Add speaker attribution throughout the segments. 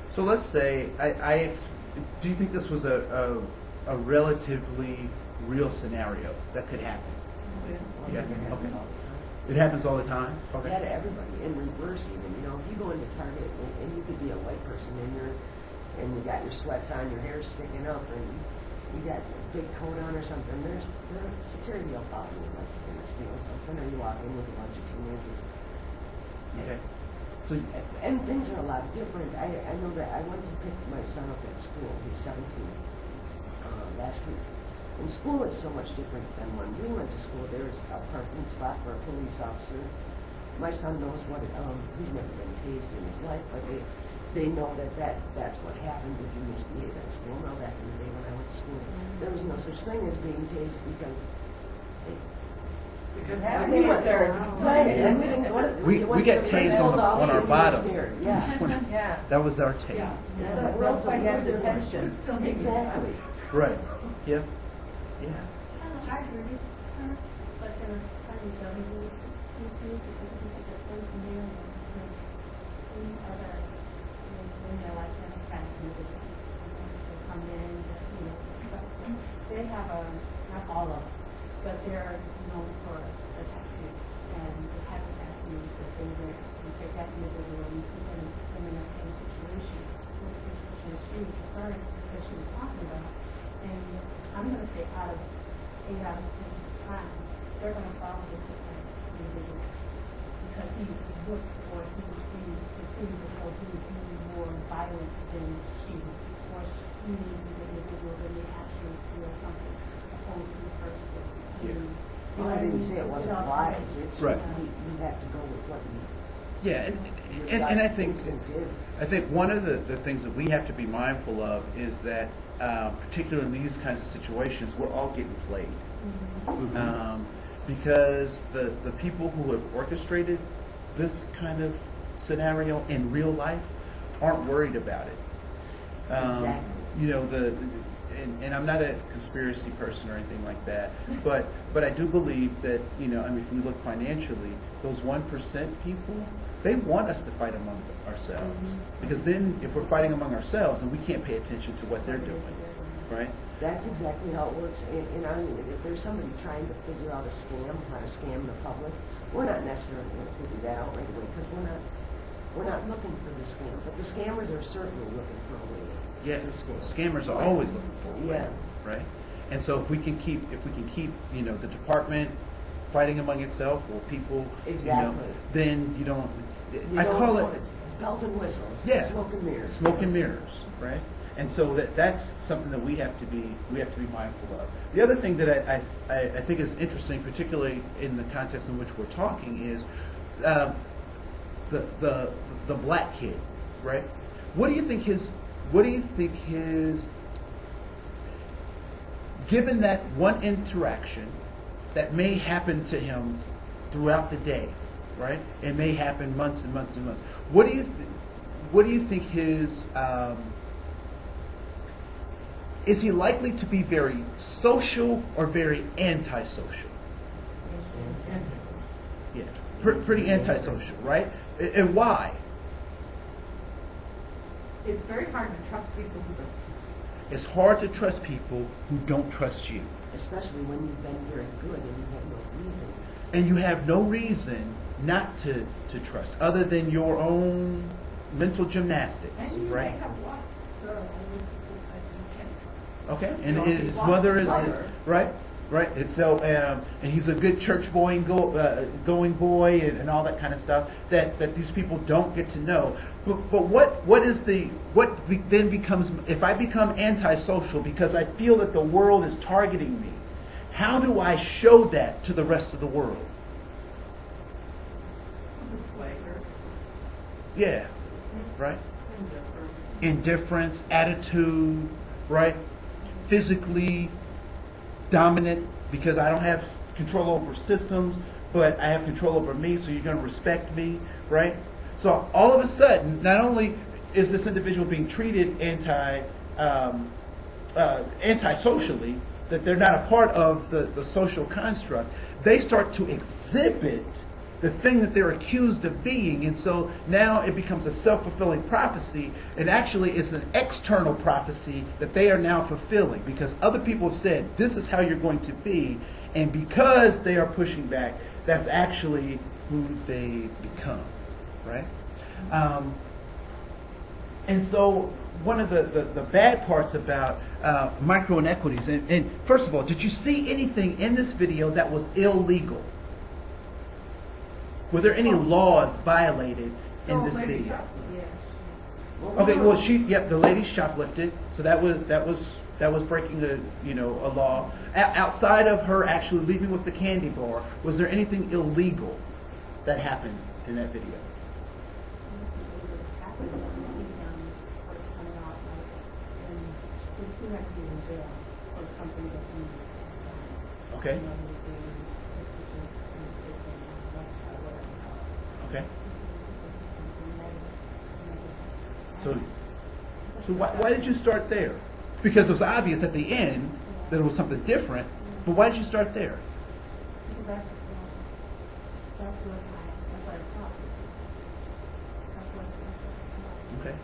Speaker 1: So let's say, do you think this was a relatively real scenario that could happen? Yeah. Okay. It happens all the time? Okay.
Speaker 2: Yeah, to everybody, in reverse even. You know, if you go into Target and you could be a white person and you got your sweats on, your hair's sticking up, and you got a big coat on or something, there's security will follow you like you're gonna steal something, or you walk in with a bunch of teenagers.
Speaker 1: Okay. So,
Speaker 2: And things are a lot different. I know that I went to pick my son up at school. He's 17 last week. In school, it's so much different than when we went to school. There's a parking spot for a police officer. My son knows what he's never been tased in his life, but they know that's what happens if you misbehave at school. Now, back in the day when I went to school, there was no such thing as being tased because
Speaker 3: we went there.
Speaker 1: we get tased on our bottom.
Speaker 3: Yeah.
Speaker 1: That was our tase.
Speaker 3: Yeah. Real quick at detention.
Speaker 2: Exactly.
Speaker 1: Right. Yeah. Yeah.
Speaker 4: I agree with her, but there are funny building because it's a new and other when they're like kind of individuals come in, they have not all of them, but they're known for the tattoos and the type of tattoos that they wear. You take that individual and you put them in the same situation, which she was referring to that she was talking about. And I'm going to say out of 8 out of 10 times, they're going to follow this individual because he looks or he seems as though he would be more violent than she, or she needs the individual that may actually feel something opposed to the first one.
Speaker 2: Well, I didn't say it wasn't wise. It's
Speaker 1: right.
Speaker 2: You have to go with what you.
Speaker 1: Yeah, and I think one of the things that we have to be mindful of is that, particularly in these kinds of situations, we're all getting played. Mm-hmm. Because the people who have orchestrated this kind of scenario in real life aren't worried about it.
Speaker 2: Exactly.
Speaker 1: You know, and I'm not a conspiracy person or anything like that, but I do believe that, you know, I mean, if we look financially, those 1% people, they want us to fight among ourselves. Mm-hmm. Because then if we're fighting among ourselves, then we can't pay attention to what they're doing, right?
Speaker 2: That's exactly how it works. And I mean, if there's somebody trying to figure out a scam, how to scam the public, we're not necessarily going to figure that out right away because we're not looking for the scam. But the scammers are certainly looking for a way
Speaker 1: yeah,
Speaker 2: to scam.
Speaker 1: Scammers are always looking for a way,
Speaker 2: yeah.
Speaker 1: right? And so if we can keep, you know, the department fighting among itself or people,
Speaker 2: exactly.
Speaker 1: You know, then you don't.
Speaker 2: I call it bells and whistles.
Speaker 1: Yeah,
Speaker 2: smoke and mirrors.
Speaker 1: Smoke and mirrors, right? And so that's something that we have to be mindful of. The other thing that I think is interesting, particularly in the context in which we're talking, is the black kid, right? What do you think his given that one interaction that may happen to him throughout the day, right? It may happen months and months and months. What do you think his is he likely to be very social or very antisocial? Yeah, pretty antisocial, right? And why?
Speaker 3: It's very hard to trust people who don't.
Speaker 1: It's hard to trust people who don't trust you.
Speaker 2: Especially when you've been very good and you have no reason.
Speaker 1: And you have no reason not to trust, other than your own mental gymnastics, right? Okay, and his mother is right. And so, and he's a good church boy and going boy and all that kind of stuff that these people don't get to know. But what then becomes, if I become antisocial because I feel that the world is targeting me, how do I show that to the rest of the world? Yeah, right? Indifference, attitude, right? Physically dominant because I don't have control over systems, but I have control over me, so you're going to respect me, right? So all of a sudden, not only is this individual being treated antisocially, that they're not a part of the social construct, they start to exhibit the thing that they're accused of being. And so now it becomes a self-fulfilling prophecy. And actually it's an external prophecy that they are now fulfilling because other people have said, this is how you're going to be. And because they are pushing back, that's actually who they become, right? And so one of the bad parts about micro inequities, and first of all, did you see anything in this video that was illegal? Were there any laws violated in this video? Okay, well, the lady shoplifted, so that was breaking a law. Outside of her actually leaving with the candy bar, was there anything illegal that happened in that video? Okay. Okay. So why did you start there? Because it was obvious at the end that it was something different, but why did you start there?
Speaker 4: Because that's what I thought. That's what
Speaker 1: Okay.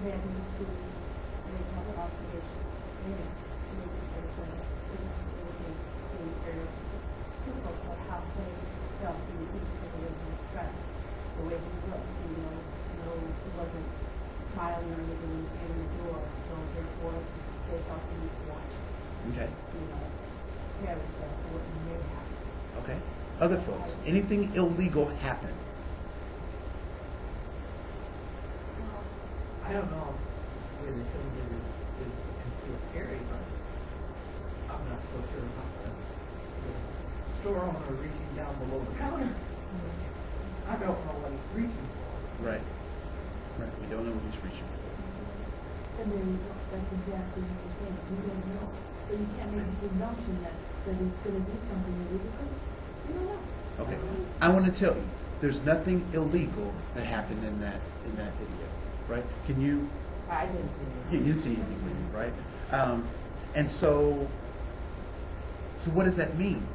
Speaker 4: then to make another observation. Maybe to make it very typical of how they felt in each particular dress. The way he looked, he wasn't smiling or anything when he came in the door, so therefore they felt he was watching.
Speaker 1: Okay.
Speaker 4: Parents that what may happen.
Speaker 1: Okay. Other folks, anything illegal happen?
Speaker 5: I don't know where the film is concealed carry, but I'm not so sure about the store owner reaching down below the counter. I don't know what he's reaching for.
Speaker 1: Right. Right. We don't know what he's reaching for.
Speaker 4: And then that's exactly what you're saying. You don't know. So you can't make the assumption that it's going to do something illegal. You don't know.
Speaker 1: Okay. I want to tell you, there's nothing illegal that happened in that video, right? Can you?
Speaker 2: I didn't see it.
Speaker 1: You didn't see anything, right? And so what does that mean?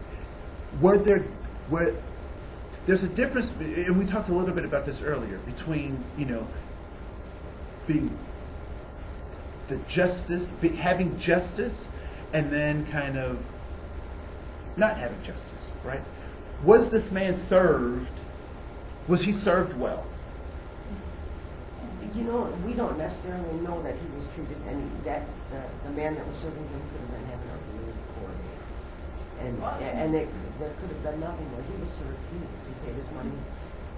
Speaker 1: There's a difference, and we talked a little bit about this earlier, between being having justice, and then kind of not having justice, right? Was this man served? Was he served well?
Speaker 2: We don't necessarily know that he was treated the man that was serving him could have been having a really poor day. And there could have been nothing there. He was served, he paid his money.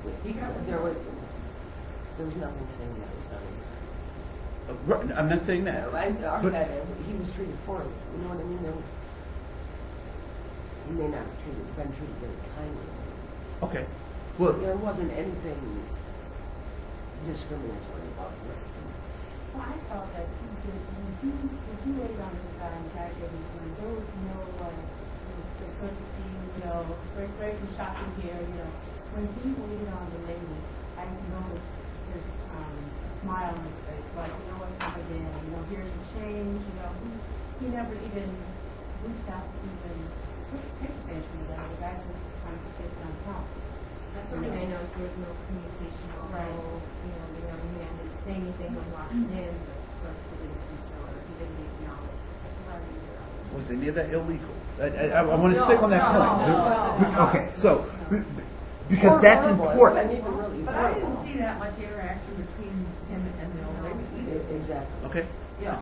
Speaker 2: There was nothing saying that it was not.
Speaker 1: I'm not saying that.
Speaker 2: He was treated poorly. You know what I mean? He may not have been treated very kindly.
Speaker 1: Okay. Well,
Speaker 2: There wasn't anything discriminatory about it.
Speaker 4: Well, I felt that if he laid on his guy and Jack gave him money, there was no courtesy, break from shopping here, When he waited on the lady, I noticed his smile on his face, like, what's up again, here's the change, he never even reached out to even take advantage of that. The guy was trying to get on top.
Speaker 6: That's one thing I know is there was no communication, although, the young man didn't say anything when walking in, but he didn't know or he didn't acknowledge. That's hard to figure out.
Speaker 1: was any of that illegal? I want to stick on that point. Okay, so because that's important.
Speaker 3: But I didn't see that much interaction between him and the old lady either.
Speaker 2: Exactly.
Speaker 1: Okay.